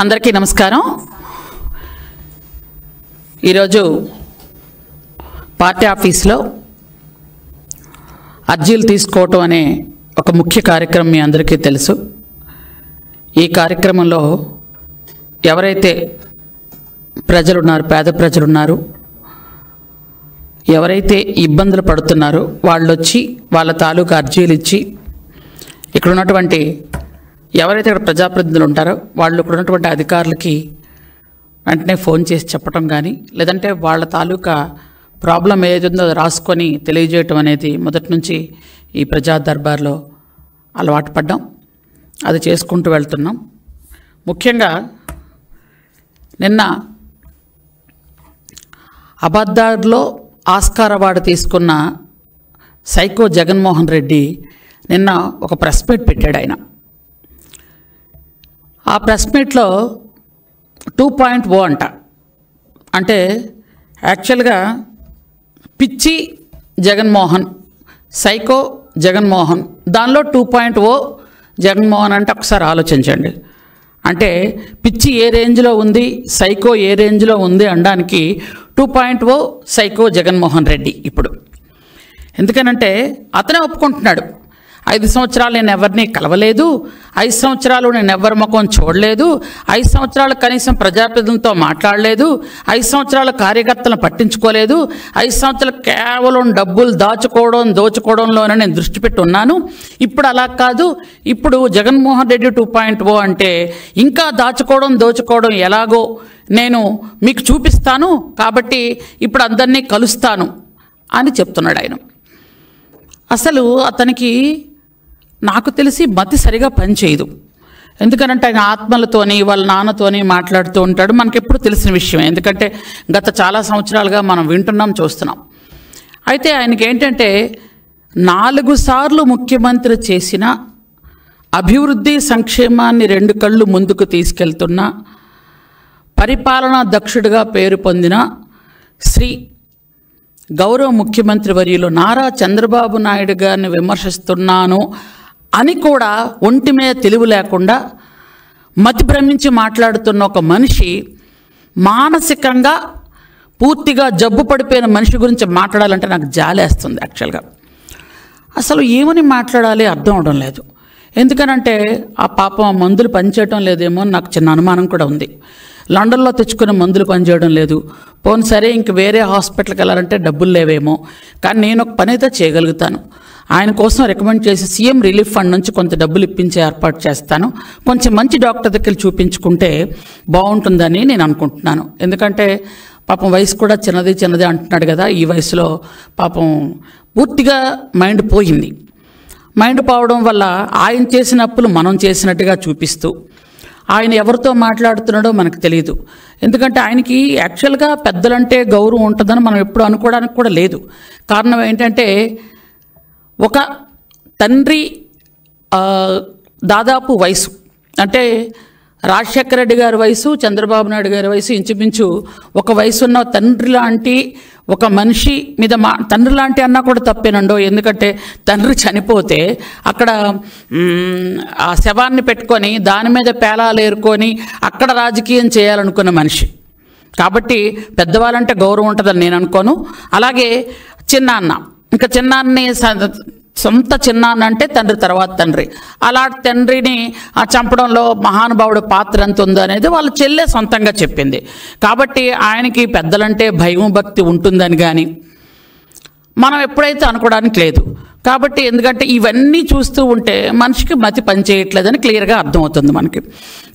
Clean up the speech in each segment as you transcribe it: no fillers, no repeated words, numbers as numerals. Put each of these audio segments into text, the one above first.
అందరికీ నమస్కారం। ఈరోజు పార్టీ ఆఫీస్లో అర్జీలు తీసుకోవటం అనే ఒక ముఖ్య కార్యక్రమం మీ అందరికీ తెలుసు। ఈ కార్యక్రమంలో ఎవరైతే ప్రజలు ఉన్నారు, పేద ప్రజలు ఉన్నారు, ఎవరైతే ఇబ్బందులు పడుతున్నారో వాళ్ళు వచ్చి వాళ్ళ తాలూకా అర్జీలు ఇచ్చి ఇక్కడ ఉన్నటువంటి ఎవరైతే ఇక్కడ ప్రజాప్రతినిధులు ఉంటారో వాళ్ళు ఇక్కడ ఉన్నటువంటి అధికారులకి వెంటనే ఫోన్ చేసి చెప్పడం కానీ, లేదంటే వాళ్ళ తాలూకా ప్రాబ్లం ఏదుందో అది రాసుకొని తెలియజేయటం అనేది మొదటి నుంచి ఈ ప్రజా దర్బార్లో అలవాటు పడ్డాం, అది చేసుకుంటూ వెళ్తున్నాం। ముఖ్యంగా నిన్న అబద్ధార్లో ఆస్కార్ అవార్డు తీసుకున్న సైకో జగన్మోహన్ రెడ్డి నిన్న ఒక ప్రెస్ మీట్ పెట్టాడు। ఆయన ఆ ప్రెస్ మీట్లో 2.0 అంట, అంటే యాక్చువల్గా పిచ్చి జగన్మోహన్, సైకో జగన్మోహన్, దానిలో 2.0 జగన్మోహన్ అంటే ఒకసారి ఆలోచించండి। అంటే పిచ్చి ఏ రేంజ్లో ఉంది, సైకో ఏ రేంజ్లో ఉంది అనడానికి 2.0 సైకో జగన్మోహన్ రెడ్డి। ఇప్పుడు ఎందుకనంటే అతనే ఒప్పుకుంటున్నాడు, 5 సంవత్సరాలు నేను ఎవరిని కలవలేదు, 5 సంవత్సరాలు నేను ఎవరి ముఖం చూడలేదు, 5 సంవత్సరాలు కనీసం ప్రజాప్రతినిధులతో మాట్లాడలేదు, 5 సంవత్సరాల కార్యకర్తలను పట్టించుకోలేదు, 5 సంవత్సరాలు కేవలం డబ్బులు దోచుకోవడంలోనే నేను దృష్టి పెట్టి ఉన్నాను। ఇప్పుడు అలా కాదు, ఇప్పుడు జగన్మోహన్ రెడ్డి 2.0 అంటే ఇంకా దోచుకోవడం ఎలాగో నేను మీకు చూపిస్తాను, కాబట్టి ఇప్పుడు అందరినీ కలుస్తాను అని చెప్తున్నాడు ఆయన। అసలు అతనికి నాకు తెలిసి మతి సరిగా పనిచేయదు, ఎందుకనంటే ఆయన ఆత్మలతోని వాళ్ళ నాన్నతోని మాట్లాడుతూ ఉంటాడు, మనకి ఎప్పుడు తెలిసిన విషయమే, ఎందుకంటే గత చాలా సంవత్సరాలుగా మనం వింటున్నాం, చూస్తున్నాం। అయితే ఆయనకి ఏంటంటే 4 సార్లు ముఖ్యమంత్రి చేసిన అభివృద్ధి సంక్షేమాన్ని 2 కళ్ళు ముందుకు తీసుకెళ్తున్న పరిపాలనా దక్షుడిగా పేరు పొందిన శ్రీ గౌరవ ముఖ్యమంత్రి వర్యులు నారా చంద్రబాబు నాయుడు గారిని విమర్శిస్తున్నాను అని కూడా ఒంటి మీద తెలివి లేకుండా మతి భ్రమించి మాట్లాడుతున్న ఒక మనిషి, మానసికంగా పూర్తిగా జబ్బు పడిపోయిన మనిషి గురించి మాట్లాడాలంటే నాకు జాలేస్తుంది యాక్చువల్గా। అసలు ఏమని మాట్లాడాలి అర్థం అవడం లేదు, ఎందుకనంటే ఆ పాపం ఆ మందులు పనిచేయడం లేదేమో నాకు చిన్న అనుమానం కూడా ఉంది। లండన్లో తెచ్చుకున్న మందులు పనిచేయడం లేదు, పోనీ సరే ఇంక వేరే హాస్పిటల్కి వెళ్ళాలంటే డబ్బులు లేవేమో, కానీ నేను ఒక పని అయితే చేయగలుగుతాను, ఆయన కోసం రికమెండ్ చేసి సీఎం రిలీఫ్ ఫండ్ నుంచి కొంత డబ్బులు ఇప్పించే ఏర్పాటు చేస్తాను, కొంచెం మంచి డాక్టర్ దగ్గరికి చూపించుకుంటే బాగుంటుందని నేను అనుకుంటున్నాను। ఎందుకంటే పాపం వయసు కూడా చిన్నది అంటున్నాడు కదా, ఈ వయసులో పాపం పూర్తిగా మైండ్ పోయింది, మైండ్ పోవడం వల్ల ఆయన చేసిన అప్పులు మనం చేసినట్టుగా చూపిస్తూ ఆయన ఎవరితో మాట్లాడుతున్నాడో మనకు తెలియదు, ఎందుకంటే ఆయనకి యాక్చువల్గా పెద్దలంటే గౌరవం ఉంటుందని మనం ఎప్పుడు అనుకోవడానికి కూడా లేదు। కారణం ఏంటంటే ఒక తండ్రి దాదాపు వయసు, అంటే రాజశేఖర రెడ్డి గారి వయసు, చంద్రబాబు నాయుడు గారి వయసు ఇంచుమించు ఒక వయసు ఉన్న తండ్రి లాంటి ఒక మనిషి మీద తండ్రి లాంటి అన్నా కూడా తప్పేనండో, ఎందుకంటే తండ్రి చనిపోతే అక్కడ ఆ శవాన్ని పెట్టుకొని దాని మీద పేలాలు ఏరుకొని అక్కడ రాజకీయం చేయాలనుకున్న మనిషి, కాబట్టి పెద్దవాళ్ళంటే గౌరవం ఉంటుందని నేను అనుకోను। అలాగే చిన్నాన్న, ఇంకా చిన్నాన్ని సొంత చిన్నాన్న అంటే తండ్రి తర్వాత తండ్రి, అలాంటి తండ్రిని చంపడంలో మహానుభావుడు పాత్ర ఎంత ఉందో అనేది వాళ్ళ చెల్లె సొంతంగా చెప్పింది, కాబట్టి ఆయనకి పెద్దలంటే భయం భక్తి ఉంటుందని కానీ మనం ఎప్పుడైతే అనుకోవడానికి లేదు। కాబట్టి ఎందుకంటే ఇవన్నీ చూస్తూ ఉంటే మనిషికి మతి పనిచేయట్లేదని క్లియర్గా అర్థమవుతుంది మనకి।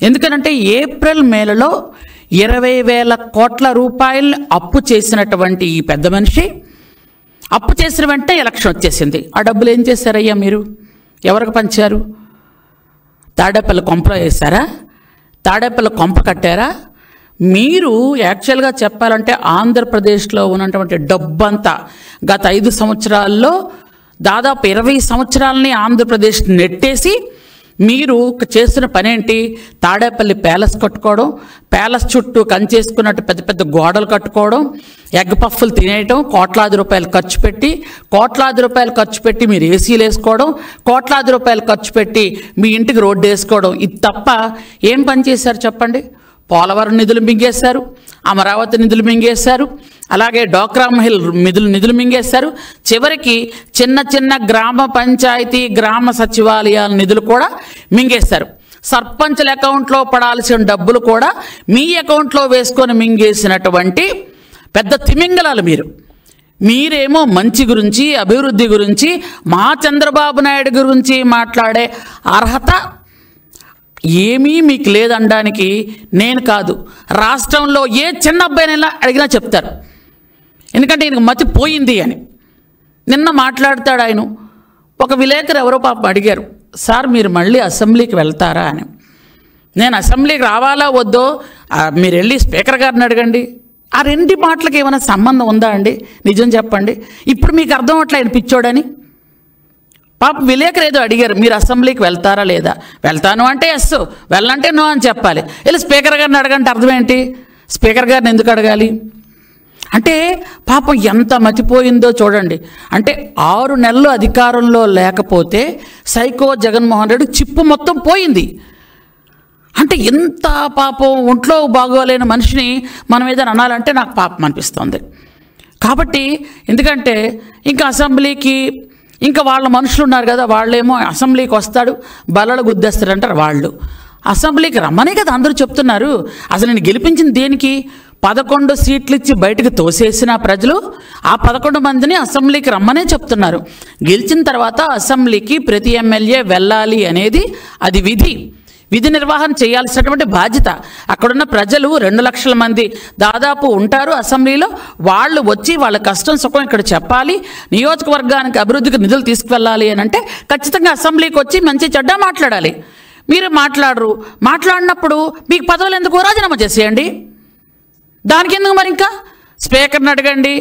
ఎందుకంటే ఏప్రిల్ మేలలో 20,000 కోట్ల రూపాయలు అప్పు చేసినటువంటి ఈ పెద్ద మనిషి అప్పు చేసిన వెంటనే ఎలక్షన్ వచ్చేసింది, ఆ డబ్బులు ఏం చేశారయ్యా మీరు, ఎవరికి పంచారు? తాడేపల్లి కొంపలో వేశారా? తాడేపల్లి కొంప కట్టారా? మీరు యాక్చువల్గా చెప్పాలంటే ఆంధ్రప్రదేశ్లో ఉన్నటువంటి డబ్బంతా గత 5 సంవత్సరాల్లో దాదాపు 20 సంవత్సరాలని ఆంధ్రప్రదేశ్ నెట్టేసి మీరు చేస్తున్న పనేంటి? తాడేపల్లి ప్యాలెస్ కట్టుకోవడం, ప్యాలెస్ చుట్టూ కంచేసుకున్నట్టు పెద్ద పెద్ద గోడలు కట్టుకోవడం, ఎగ్ పఫ్ఫులు తినేయటం, కోట్లాది రూపాయలు ఖర్చు పెట్టి మీరు ఏసీలు వేసుకోవడం, కోట్లాది రూపాయలు ఖర్చు పెట్టి మీ ఇంటికి రోడ్డు వేసుకోవడం. ఇది తప్ప ఏం పని చేశారు చెప్పండి? పోలవరం నిధులు మింగేశారు, అమరావతి నిధులు మింగేశారు, అలాగే డోక్రా మహిళ నిధులు మింగేశారు. చివరికి చిన్న చిన్న గ్రామ పంచాయతీ, గ్రామ సచివాలయాల నిధులు కూడా మింగేశారు. సర్పంచుల అకౌంట్లో పడాల్సిన డబ్బులు కూడా మీ అకౌంట్లో వేసుకొని మింగేసినటువంటి పెద్ద తిమింగలాలు మీరేమో మంచి గురించి, అభివృద్ధి గురించి, మా చంద్రబాబు నాయుడు గురించి మాట్లాడే అర్హత ఏమీ మీకు లేదనడానికి నేను కాదు, రాష్ట్రంలో ఏ చిన్న అబ్బాయినైనా అడిగినా చెప్తారు. ఎందుకంటే ఈయనకు మతి పోయింది అని. నిన్న మాట్లాడతాడు ఆయన. ఒక విలేకరు ఎవరో పాపం అడిగారు, సార్ మీరు మళ్ళీ అసెంబ్లీకి వెళ్తారా అని. నేను అసెంబ్లీకి రావాలా వద్దో మీరు వెళ్ళి స్పీకర్ గారిని అడగండి. ఆ రెండు మాటలకు ఏమైనా సంబంధం ఉందా అండి? నిజం చెప్పండి. ఇప్పుడు మీకు అర్థం అవట్లే ఆయన పిచ్చోడని. పాప విలేకరు ఏదో అడిగారు, మీరు అసెంబ్లీకి వెళ్తారా లేదా? వెళ్తాను అంటే ఎస్, వెళ్ళంటే నో అని చెప్పాలి. వెళ్ళి స్పీకర్ గారిని అడగంటే అర్థం ఏంటి? స్పీకర్ గారిని ఎందుకు అడగాలి? అంటే పాపం ఎంత మతిపోయిందో చూడండి. అంటే 6 నెలలు అధికారంలో లేకపోతే సైకో జగన్మోహన్ రెడ్డి చిప్పు మొత్తం పోయింది. అంటే ఎంత పాపం, ఒంట్లో బాగోలేని మనిషిని మనం ఏదైనా అనాలంటే నాకు పాపం అనిపిస్తుంది. కాబట్టి ఎందుకంటే ఇంకా అసెంబ్లీకి ఇంకా వాళ్ళ మనుషులు ఉన్నారు కదా, వాళ్ళేమో అసెంబ్లీకి వస్తాడు బల్లలు గుద్దేస్తారంటారు. వాళ్ళు అసెంబ్లీకి రమ్మనే కదా అందరూ చెప్తున్నారు. అసలు నేను గెలిపించింది దేనికి? 11 సీట్లు ఇచ్చి బయటకు తోసేసిన ప్రజలు ఆ 11 మందిని అసెంబ్లీకి రమ్మనే చెప్తున్నారు. గెలిచిన తర్వాత అసెంబ్లీకి ప్రతి ఎమ్మెల్యే వెళ్ళాలి అనేది అది విధి నిర్వహణ చేయాల్సినటువంటి బాధ్యత. అక్కడున్న ప్రజలు 2 లక్షల మంది దాదాపు ఉంటారు అసెంబ్లీలో. వాళ్ళు వచ్చి వాళ్ళ కష్టం సుఖం ఇక్కడ చెప్పాలి, నియోజకవర్గానికి అభివృద్ధికి నిధులు తీసుకువెళ్ళాలి అని అంటే ఖచ్చితంగా అసెంబ్లీకి వచ్చి మంచి చెడ్డ మాట్లాడాలి. మీరు మాట్లాడినప్పుడు మీకు పదవులు ఎందుకు? రాజీనామా చేసేయండి. దానికి ఎందుకు మరి? ఇంకా స్పీకర్ని అడగండి,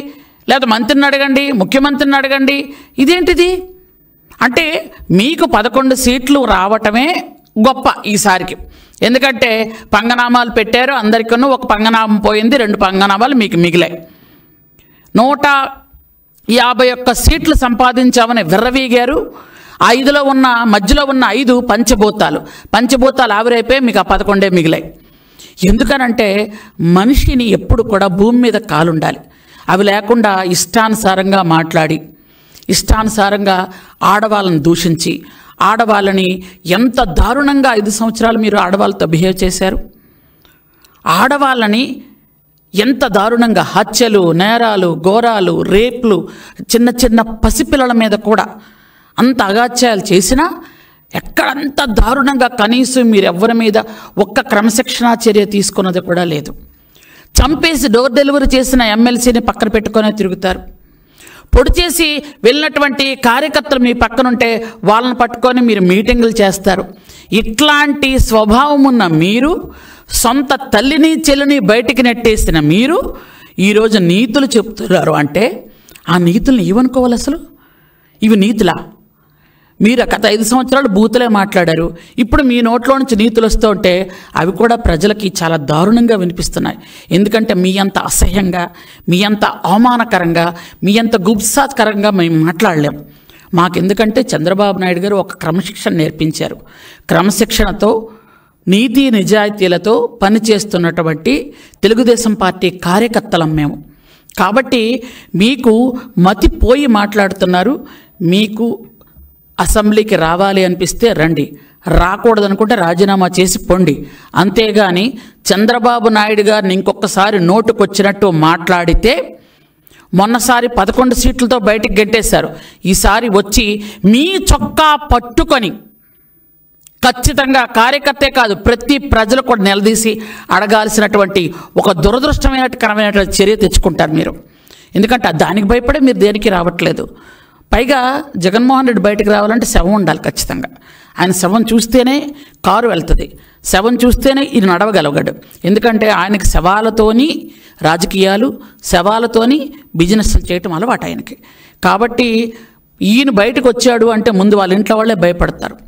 లేదా మంత్రిని అడగండి, ముఖ్యమంత్రిని అడగండి. ఇదేంటిది? అంటే మీకు 11 సీట్లు రావటమే గొప్ప ఈసారికి. ఎందుకంటే పంగనామాలు పెట్టారు అందరికీ. ఒక పంగనామం పోయింది, 2 పంగనామాలు మీకు మిగిలాయి. 151 సీట్లు సంపాదించామని విర్రవీగారు. 5లో ఉన్న మధ్యలో ఉన్న 5 పంచభూతాలు ఆవిరైపోయి మీకు ఆ 11 మిగిలాయి. ఎందుకనంటే మనిషిని ఎప్పుడు కూడా భూమి మీద కాలుండాలి. అవి లేకుండా ఇష్టానుసారంగా మాట్లాడి, ఇష్టానుసారంగా ఆడవాళ్ళని దూషించి, ఆడవాళ్ళని ఎంత దారుణంగా 5 సంవత్సరాలు మీరు ఆడవాళ్ళతో బిహేవ్ చేశారు. ఆడవాళ్ళని ఎంత దారుణంగా హత్యలు, నేరాలు, ఘోరాలు, రేప్లు, చిన్న చిన్న పసిపిల్లల మీద కూడా అంత అగాత్యాలు చేసినా ఎక్కడంత దారుణంగా కనీసం మీరు ఎవరి మీద ఒక్క క్రమశిక్షణా చర్య తీసుకున్నది కూడా లేదు. చంపేసి డోర్ డెలివరీ చేసిన ఎమ్మెల్సీని పక్కన పెట్టుకునే తిరుగుతారు. పొడి చేసి వెళ్ళినటువంటి కార్యకర్తలు మీ పక్కనుంటే వాళ్ళని పట్టుకొని మీరు మీటింగులు చేస్తారు. ఇట్లాంటి స్వభావం ఉన్న మీరు, సొంత తల్లిని చెల్లిని బయటికి నెట్టేసిన మీరు ఈరోజు నీతులు చెప్తున్నారు. అంటే ఆ నీతులను ఏమనుకోవాలి? అసలు ఇవి నీతులా? మీరు గత 5 సంవత్సరాలు బూతులే మాట్లాడారు. ఇప్పుడు మీ నోట్లో నుంచి నీతులు వస్తూ ఉంటే అవి కూడా ప్రజలకి చాలా దారుణంగా వినిపిస్తున్నాయి. ఎందుకంటే మీ అంత అసహ్యంగా, మీ అంత అవమానకరంగా, మీ అంత గుప్సాకరంగా మేము మాట్లాడలేం. మాకెందుకంటే చంద్రబాబు నాయుడు గారు ఒక క్రమశిక్షణ నేర్పించారు. క్రమశిక్షణతో, నీతి నిజాయితీలతో పనిచేస్తున్నటువంటి తెలుగుదేశం పార్టీ కార్యకర్తలం మేము. కాబట్టి మీకు మతిపోయి మాట్లాడుతున్నారు. మీకు అసెంబ్లీకి రావాలి అనిపిస్తే రండి, రాకూడదనుకుంటే రాజీనామా చేసి పొండి. అంతేగాని చంద్రబాబు నాయుడు గారిని ఇంకొకసారి నోటుకొచ్చినట్టు మాట్లాడితే, మొన్నసారి 11 సీట్లతో బయటికి గెంటేశారు. ఈసారి వచ్చి మీ చొక్కా పట్టుకొని ఖచ్చితంగా కార్యకర్తే కాదు ప్రతి ప్రజలు కూడా నిలదీసి అడగాల్సినటువంటి ఒక దురదృష్టకరమైనటువంటి చర్య తెచ్చుకుంటారు మీరు. ఎందుకంటే దానికి భయపడే మీరు దేనికి రావట్లేదు. పైగా జగన్మోహన్ రెడ్డి బయటకు రావాలంటే శవం ఉండాలి ఖచ్చితంగా. ఆయన శవం చూస్తేనే కారు వెళ్తుంది, శవం చూస్తేనే ఇది నడవగలగడు. ఎందుకంటే ఆయనకి శవాలతోని రాజకీయాలు, శవాలతోని బిజినెస్ చేయటం అలవాటు ఆయనకి. కాబట్టి ఈయన బయటకు వచ్చాడు అంటే ముందు వాళ్ళ ఇంట్లో వాళ్ళే భయపడతారు.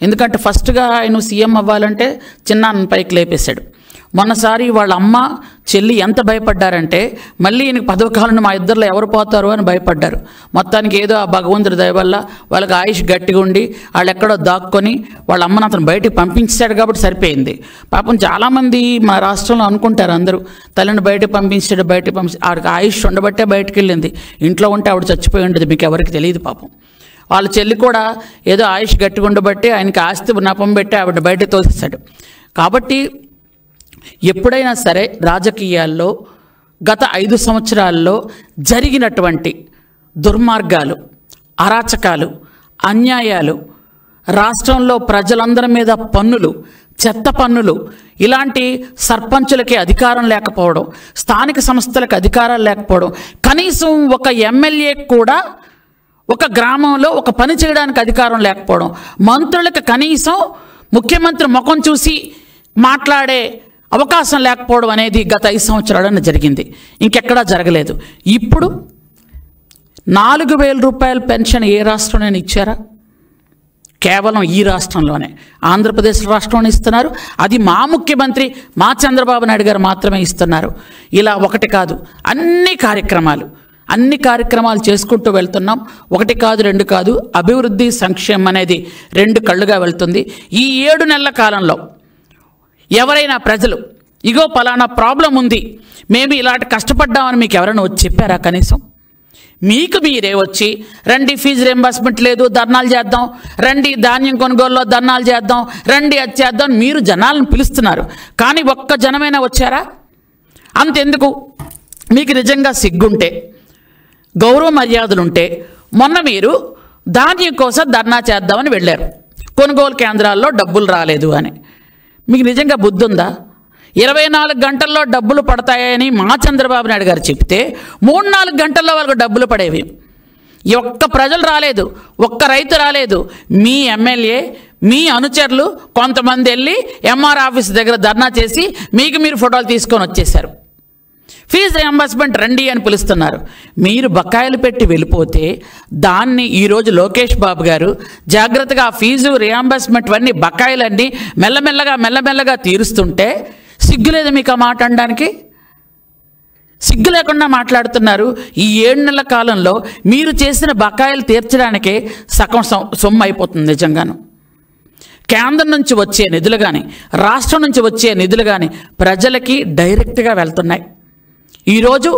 ఎందుకంటే ఫస్ట్గా ఆయన సీఎం అవ్వాలంటే చిన్నాన్న పైకి లేపేశాడు. మొన్నసారి వాళ్ళ అమ్మ చెల్లి ఎంత భయపడ్డారంటే మళ్ళీ ఈయనకి పదవి కాలంలో మా ఇద్దరిలో ఎవరు పోతారు అని భయపడ్డారు. మొత్తానికి ఏదో ఆ భగవంతుడి దయ వల్ల వాళ్ళకి ఆయుష్ గట్టిగా ఉండి వాళ్ళు ఎక్కడో దాక్కొని వాళ్ళ అమ్మను అతను బయటికి పంపించాడు కాబట్టి సరిపోయింది. పాపం చాలామంది మా రాష్ట్రంలో అనుకుంటారు అందరూ తల్లిని బయటకు పంపించాడు ఆవిడకి ఆయుష్ ఉండబట్టే బయటకు వెళ్ళింది. ఇంట్లో ఉంటే ఆవిడ చచ్చిపోయి ఉండదు, మీకు ఎవరికి తెలియదు పాపం. వాళ్ళ చెల్లి కూడా ఏదో ఆయుష్ గట్టిగా ఉండబట్టి ఆయనకి ఆస్తి నపం పెట్టి ఆవిడ బయటకు తోసేశాడు. కాబట్టి ఎప్పుడైనా సరే రాజకీయాల్లో గత 5 సంవత్సరాల్లో జరిగినటువంటి దుర్మార్గాలు, అరాచకాలు, అన్యాయాలు, రాష్ట్రంలో ప్రజలందరి మీద పన్నులు, చెత్త పన్నులు, ఇలాంటి సర్పంచులకి అధికారం లేకపోవడం, స్థానిక సంస్థలకు అధికారాలు లేకపోవడం, కనీసం ఒక ఎమ్మెల్యే కూడా ఒక గ్రామంలో ఒక పని చేయడానికి అధికారం లేకపోవడం, మంత్రులకు కనీసం ముఖ్యమంత్రి ముఖం చూసి మాట్లాడే అవకాశం లేకపోవడం అనేది గత 5 సంవత్సరాలన్న జరిగింది. ఇంకెక్కడా జరగలేదు. ఇప్పుడు 4,000 రూపాయల పెన్షన్ ఏ రాష్ట్రంలోనే ఇచ్చారా? కేవలం ఈ రాష్ట్రంలోనే, ఆంధ్రప్రదేశ్ రాష్ట్రంలోనే ఇస్తున్నారు. అది మా ముఖ్యమంత్రి మా చంద్రబాబు నాయుడు గారు మాత్రమే ఇస్తున్నారు. ఇలా ఒకటి కాదు, అన్ని కార్యక్రమాలు చేసుకుంటూ వెళ్తున్నాం. 1 కాదు 2 కాదు, అభివృద్ధి సంక్షేమం అనేది 2 కళ్ళుగా వెళ్తుంది. ఈ 7 నెలల కాలంలో ఎవరైనా ప్రజలు ఇగో పలానా ప్రాబ్లం ఉంది, మేము ఇలాంటి కష్టపడ్డామని మీకు ఎవరైనా వచ్చి చెప్పారా? కనీసం మీకు మీరే వచ్చి రండి ఫీజు రింబర్స్మెంట్ లేదు ధర్నాలు చేద్దాం, రండి ధాన్యం కొనుగోలులో ధర్నాలు చేద్దాం, రండి అది చేద్దాం, మీరు జనాలను పిలుస్తున్నారు. కానీ ఒక్క జనమైనా వచ్చారా? అంతెందుకు, మీకు నిజంగా సిగ్గుంటే, గౌరవ మర్యాదలుంటే మొన్న మీరు ధాన్యం కోసం ధర్నా చేద్దామని వెళ్ళారు, కొనుగోలు కేంద్రాల్లో డబ్బులు రాలేదు అని. మీకు నిజంగా బుద్ధి ఉందా? 24 గంటల్లో డబ్బులు పడతాయని మా చంద్రబాబు నాయుడు గారు చెప్తే 3-4 గంటల్లో వాళ్ళకు డబ్బులు పడేవి. ఒక్క ప్రజలు రాలేదు, ఒక్క రైతు రాలేదు. మీ ఎమ్మెల్యే, మీ అనుచరులు కొంతమంది వెళ్ళి ఎంఆర్ ఆఫీస్ దగ్గర ధర్నా చేసి మీకు మీరు ఫోటోలు తీసుకొని వచ్చేశారు. ఫీజు రియంబర్స్మెంట్ రండి అని పిలుస్తున్నారు. మీరు బకాయిలు పెట్టి వెళ్ళిపోతే దాన్ని ఈరోజు లోకేష్ బాబు గారు జాగ్రత్తగా ఆ ఫీజు రియంబర్స్మెంట్ అన్నీ బకాయిలన్నీ మెల్లమెల్లగా తీరుస్తుంటే సిగ్గు లేదు మీకు ఆ మాట అనడానికి? సిగ్గు లేకుండా మాట్లాడుతున్నారు. ఈ 7 నెలల కాలంలో మీరు చేసిన బకాయిలు తీర్చడానికే సగం సొమ్ము అయిపోతుంది. నిజంగాను కేంద్రం నుంచి వచ్చే నిధులు కానీ రాష్ట్రం నుంచి వచ్చే నిధులు కానీ ప్రజలకి డైరెక్ట్గా వెళ్తున్నాయి. ఈరోజు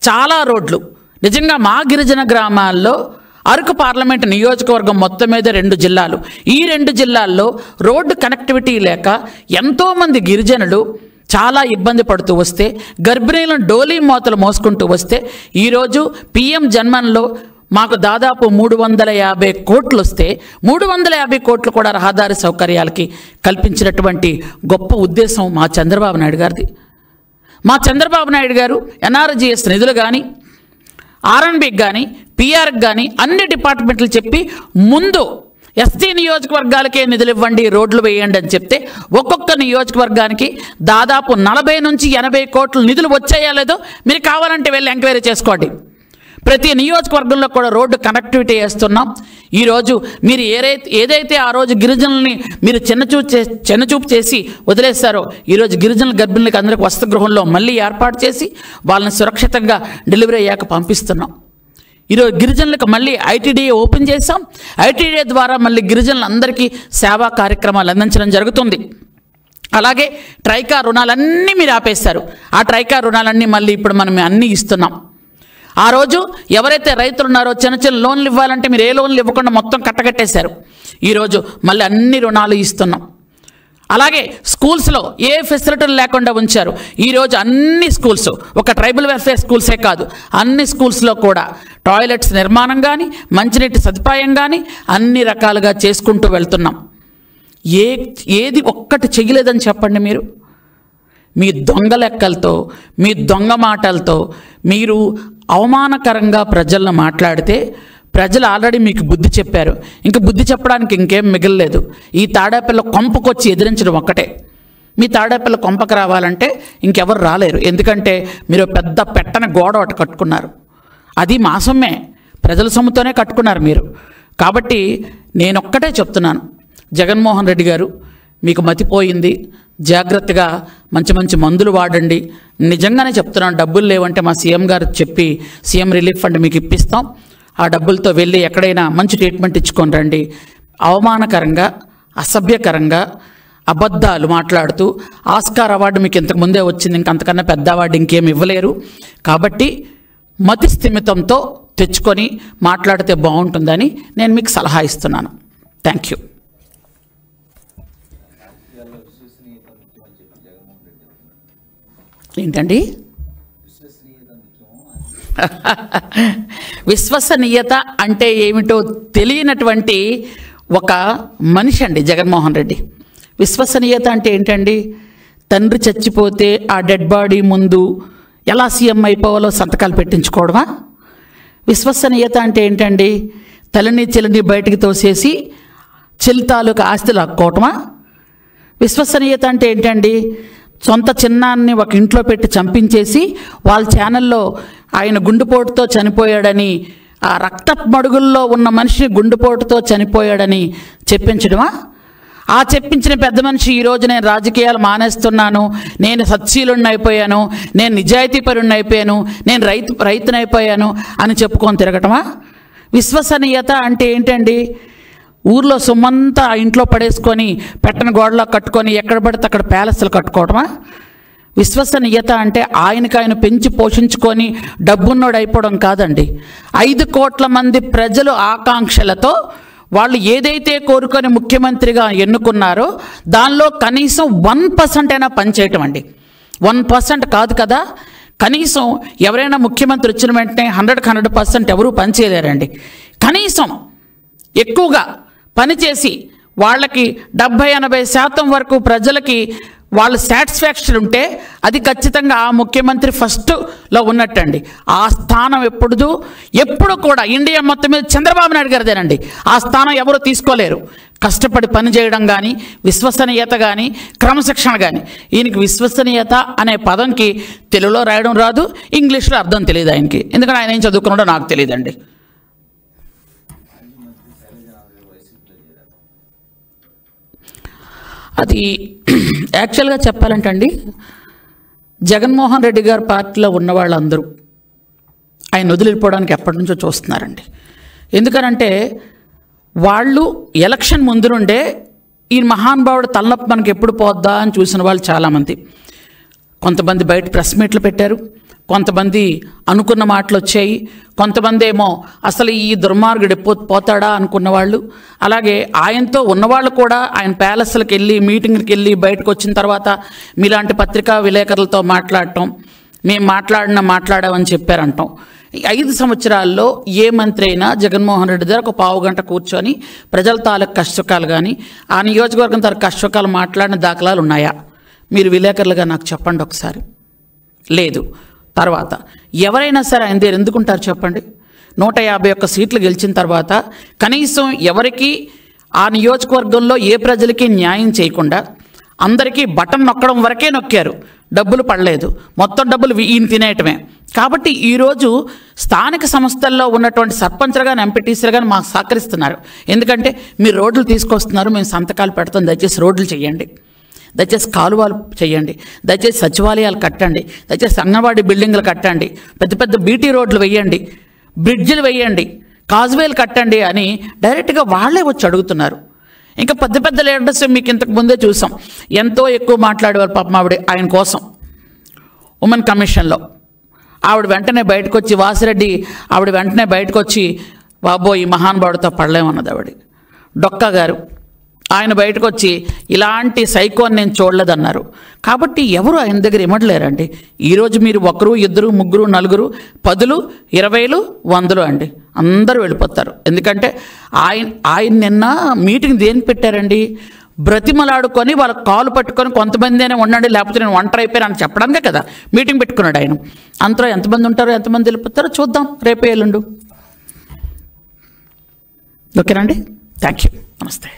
చాలా రోడ్లు నిజంగా మా గిరిజన గ్రామాల్లో అరకు పార్లమెంట్ నియోజకవర్గం మొత్తం మీద 2 జిల్లాలు, ఈ 2 జిల్లాల్లో రోడ్డు కనెక్టివిటీ లేక ఎంతోమంది గిరిజనులు చాలా ఇబ్బంది పడుతూ వస్తే, గర్భిణీలను డోలీ మోతలు మోసుకుంటూ వస్తే, ఈరోజు పిఎం జన్మన్లో మాకు దాదాపు 350 కోట్లు వస్తే 350 కోట్లు కూడా రహదారి సౌకర్యాలకి కల్పించినటువంటి గొప్ప ఉద్దేశం మా చంద్రబాబు నాయుడు గారిది. మా చంద్రబాబు నాయుడు గారు ఎన్ఆర్జీఎస్ నిధులు కానీ, ఆర్ఎన్బికి కానీ, పిఆర్కి కానీ అన్ని డిపార్ట్మెంట్లు చెప్పి ముందు ఎస్టీ నియోజకవర్గాలకే నిధులు ఇవ్వండి, రోడ్లు వేయండి అని చెప్తే ఒక్కొక్క నియోజకవర్గానికి దాదాపు 40 నుంచి 80 కోట్లు నిధులు వచ్చాయా లేదో మీరు కావాలంటే వెళ్ళి ఎంక్వైరీ చేసుకోండి. ప్రతి నియోజకవర్గంలో కూడా రోడ్డు కనెక్టివిటీ చేస్తున్నాం. ఈరోజు మీరు ఏదైతే ఆ రోజు గిరిజనుల్ని మీరు చిన్నచూపు చేసి వదిలేస్తారో, ఈరోజు గిరిజనుల గర్భిణులకు అందరికి వసతిగృహంలో మళ్ళీ ఏర్పాటు చేసి వాళ్ళని సురక్షితంగా డెలివరీ అయ్యాక పంపిస్తున్నాం. ఈరోజు గిరిజనులకు మళ్ళీ ఐటీడీఏ ఓపెన్ చేసాం. ఐటీడీఏ ద్వారా మళ్ళీ గిరిజనులందరికీ సేవా కార్యక్రమాలు అందించడం జరుగుతుంది. అలాగే ట్రైకా రుణాలన్నీ మీరు ఆపేశారు. ఆ ట్రైకా రుణాలన్నీ మళ్ళీ ఇప్పుడు మనం అన్నీ ఇస్తున్నాం. ఆ రోజు ఎవరైతే రైతులు ఉన్నారో చిన్న లోన్లు ఇవ్వాలంటే మీరు ఏ లోన్లు ఇవ్వకుండా మొత్తం కట్టగట్టేశారు. ఈరోజు మళ్ళీ అన్ని రుణాలు ఇస్తున్నాం. అలాగే స్కూల్స్లో ఏ ఫెసిలిటీలు లేకుండా ఉంచారు. ఈరోజు అన్ని స్కూల్స్, ఒక ట్రైబల్ వెల్ఫేర్ స్కూల్సే కాదు, అన్ని స్కూల్స్లో కూడా టాయిలెట్స్ నిర్మాణం కానీ, మంచినీటి సదుపాయం కానీ అన్ని రకాలుగా చేసుకుంటూ వెళ్తున్నాం. ఏది ఒక్కటి చెయ్యలేదని చెప్పండి. మీరు మీ దొంగ లెక్కలతో, మీ దొంగ మాటలతో మీరు అవమానకరంగా ప్రజలను మాట్లాడితే ప్రజలు ఆల్రెడీ మీకు బుద్ధి చెప్పారు. ఇంకా బుద్ధి చెప్పడానికి ఇంకేం మిగలలేదు. ఈ తాడేపల్లి కొంపకొచ్చి ఎదిరించడం ఒక్కటే. మీ తాడేపల్లి కొంపకు రావాలంటే ఇంకెవరు రాలేరు. ఎందుకంటే మీరు పెద్ద పెట్టని గోడ ఒకటి కట్టుకున్నారు. అది మా సొమ్మే, ప్రజల సొమ్ముతోనే కట్టుకున్నారు మీరు. కాబట్టి నేనొక్కటే చెప్తున్నాను, జగన్మోహన్ రెడ్డి గారు మీకు మతిపోయింది, జాగ్రత్తగా మంచి మంచి మందులు వాడండి. నిజంగానే చెప్తున్నాను, డబ్బులు లేవంటే మా సీఎం గారు చెప్పి సీఎం రిలీఫ్ ఫండ్ మీకు ఇప్పిస్తాం. ఆ డబ్బులతో వెళ్ళి ఎక్కడైనా మంచి ట్రీట్మెంట్ ఇచ్చుకొని రండి. అవమానకరంగా, అసభ్యకరంగా అబద్ధాలు మాట్లాడుతూ ఆస్కార్ అవార్డు మీకు ఇంతకు ముందే వచ్చింది, ఇంకంతకన్నా పెద్ద అవార్డు ఇంకేం ఇవ్వలేరు. కాబట్టి మతి స్థిమితంతో తెచ్చుకొని మాట్లాడితే బాగుంటుందని నేను మీకు సలహా ఇస్తున్నాను. Thank you. ఏంటండి విశ్వసనీయత అంటే ఏమిటో తెలియనటువంటి ఒక మనిషి అండి జగన్మోహన్ రెడ్డి. విశ్వసనీయత అంటే ఏంటండి? తండ్రి చచ్చిపోతే ఆ డెడ్ బాడీ ముందు ఎలా సీఎం అయిపోవాలో సంతకాలు పెట్టించుకోవడమా? విశ్వసనీయత అంటే ఏంటండి? తల్లిని చెల్లిని బయటికి తోసేసి చెల్లి తాలూకు ఆస్తి లాక్కోవటమా? విశ్వసనీయత అంటే ఏంటండి? సొంత చిన్నాన్ని ఒక ఇంట్లో పెట్టి చంపించేసి వాళ్ళ ఛానల్లో ఆయన గుండెపోటుతో చనిపోయాడని, ఆ రక్త మడుగుల్లో ఉన్న మనిషి గుండెపోటుతో చనిపోయాడని చెప్పించడమా? ఆ చెప్పించిన పెద్ద మనిషి ఈరోజు నేను రాజకీయాలు మానేస్తున్నాను, నేను సత్శీలుణ్ణి అయిపోయాను, నేను నిజాయితీపరుణ్ణి అయిపోయాను, నేను రైతునైపోయాను అని చెప్పుకొని తిరగటమా? విశ్వసనీయత అంటే ఏంటండి? ఊర్లో సొమ్మంతా ఇంట్లో పడేసుకొని పెట్టని గోడలో కట్టుకొని ఎక్కడ పడితే అక్కడ ప్యాలెస్లు కట్టుకోవటమా? విశ్వసనీయత అంటే ఆయన పెంచి పోషించుకొని డబ్బున్నోడు అయిపోవడం కాదండి. 5 కోట్ల మంది ప్రజలు ఆకాంక్షలతో వాళ్ళు ఏదైతే కోరుకొని ముఖ్యమంత్రిగా ఎన్నుకున్నారో దానిలో కనీసం 1% అయినా పనిచేయటం అండి. 1% కాదు కదా, కనీసం ఎవరైనా ముఖ్యమంత్రి వచ్చిన వెంటనే 100కి 100% ఎవరూ పనిచేయలేరండి. కనీసం ఎక్కువగా పనిచేసి వాళ్ళకి 70-80% వరకు ప్రజలకి వాళ్ళ సాటిస్ఫాక్షన్ ఉంటే అది ఖచ్చితంగా ఆ ముఖ్యమంత్రి ఫస్ట్లో ఉన్నట్టండి. ఆ స్థానం ఎప్పుడు కూడా ఇండియా మొత్తం మీద చంద్రబాబు నాయుడు గారిదేనండి. ఆ స్థానం ఎవరు తీసుకోలేరు. కష్టపడి పని చేయడం కానీ, విశ్వసనీయత కానీ, క్రమశిక్షణ కానీ. ఈయనకి విశ్వసనీయత అనే పదంకి తెలుగులో రాయడం రాదు, ఇంగ్లీష్లో అర్థం తెలియదు ఆయనకి. ఎందుకంటే ఆయన ఏం చదువుకున్నాడో నాకు తెలియదండి. అది యాక్చువల్గా చెప్పాలంటే అండి, జగన్మోహన్ రెడ్డి గారి పార్టీలో ఉన్న వాళ్ళందరూ ఆయన వదిలిపోవడానికి ఎప్పటి నుంచో చూస్తున్నారండి. ఎందుకనంటే వాళ్ళు ఎలక్షన్ ముందు నుండే ఈ మహానుభావుడు తలనొప్పి మనకి ఎప్పుడు పోద్దా అని చూసిన వాళ్ళు చాలామంది. కొంతమంది బయట ప్రెస్ మీట్లు పెట్టారు, కొంతమంది అనుకున్న మాటలు వచ్చాయి, కొంతమంది ఏమో అసలు ఈ దుర్మార్గుడు పోతాడా అనుకున్న వాళ్ళు. అలాగే ఆయనతో ఉన్నవాళ్ళు కూడా ఆయన ప్యాలెస్లకు వెళ్ళి మీటింగ్కి వెళ్ళి బయటకు వచ్చిన తర్వాత మీలాంటి పత్రికా విలేకరులతో మాట్లాడటం, మేము మాట్లాడామని చెప్పారంటాం. 5 సంవత్సరాల్లో ఏ మంత్రి అయినా జగన్మోహన్ రెడ్డి దగ్గర ఒక పావు గంట కూర్చొని ప్రజల తాలూకు కష్టసుఖాలు కానీ, ఆ నియోజకవర్గం తాలూకు కష్టసుఖాలు మాట్లాడిన దాఖలాలు ఉన్నాయా? మీరు విలేకరులుగా నాకు చెప్పండి ఒకసారి. లేదు. తర్వాత ఎవరైనా సరే ఆయన దగ్గర ఎందుకుంటారు చెప్పండి? 151 సీట్లు గెలిచిన తర్వాత కనీసం ఎవరికి ఆ నియోజకవర్గంలో ఏ ప్రజలకి న్యాయం చేయకుండా అందరికీ బటన్ నొక్కడం వరకే నొక్కారు, డబ్బులు పడలేదు, మొత్తం డబ్బులు ఈయన తినేయటమే. కాబట్టి ఈరోజు స్థానిక సంస్థల్లో ఉన్నటువంటి సర్పంచ్లు కానీ ఎంపీటీసీలు కానీ మాకు సహకరిస్తున్నారు. ఎందుకంటే మీరు రోడ్లు తీసుకొస్తున్నారు, మేము సంతకాలు పెడతాం, దయచేసి రోడ్లు చేయండి, దయచేసి కాలువలు చేయండి, దయచేసి సచివాలయాలు కట్టండి, దయచేసి అంగన్వాడీ బిల్డింగ్లు కట్టండి, పెద్ద పెద్ద బీటీ రోడ్లు వేయండి, బ్రిడ్జిలు వేయండి, కాజ్వేలు కట్టండి అని డైరెక్ట్గా వాళ్ళే వచ్చి అడుగుతున్నారు. ఇంకా పెద్ద పెద్ద లీడర్స్ మీకు ఇంతకు ముందే చూసాం, ఎంతో ఎక్కువ మాట్లాడేవారు పాపం ఆయన కోసం. ఉమెన్ కమిషన్లో ఆవిడ వెంటనే బయటకు వచ్చి, వాసిరెడ్డి ఆవిడ వెంటనే బయటకు వచ్చి, బాబో ఈ మహానుభావుడితో పడలేమన్నది ఆవిడ. డొక్కా గారు ఆయన బయటకు వచ్చి ఇలాంటి సైకోని నేను చూడలేదన్నారు. కాబట్టి ఎవరు ఆయన దగ్గర ఇమ్మడలేరండి. ఈరోజు మీరు 1, 2, 3, 4, 10, 20, 100 అండి, అందరూ వెళ్ళిపోతారు. ఎందుకంటే ఆయన నిన్న మీటింగ్ దేనికి పెట్టారండి? బ్రతిమలాడుకొని వాళ్ళ కాలు పట్టుకొని కొంతమంది అయినా ఉండండి, లేకపోతే నేను ఒంటరి అయిపోయాను అని చెప్పడానికే కదా మీటింగ్ పెట్టుకున్నాడు ఆయన. అంతలో ఎంతమంది ఉంటారో ఎంతమంది వెళ్ళిపోతారో చూద్దాం రేపే ఎల్లుండు. ఓకేనండి, థ్యాంక్ యూ, నమస్తే.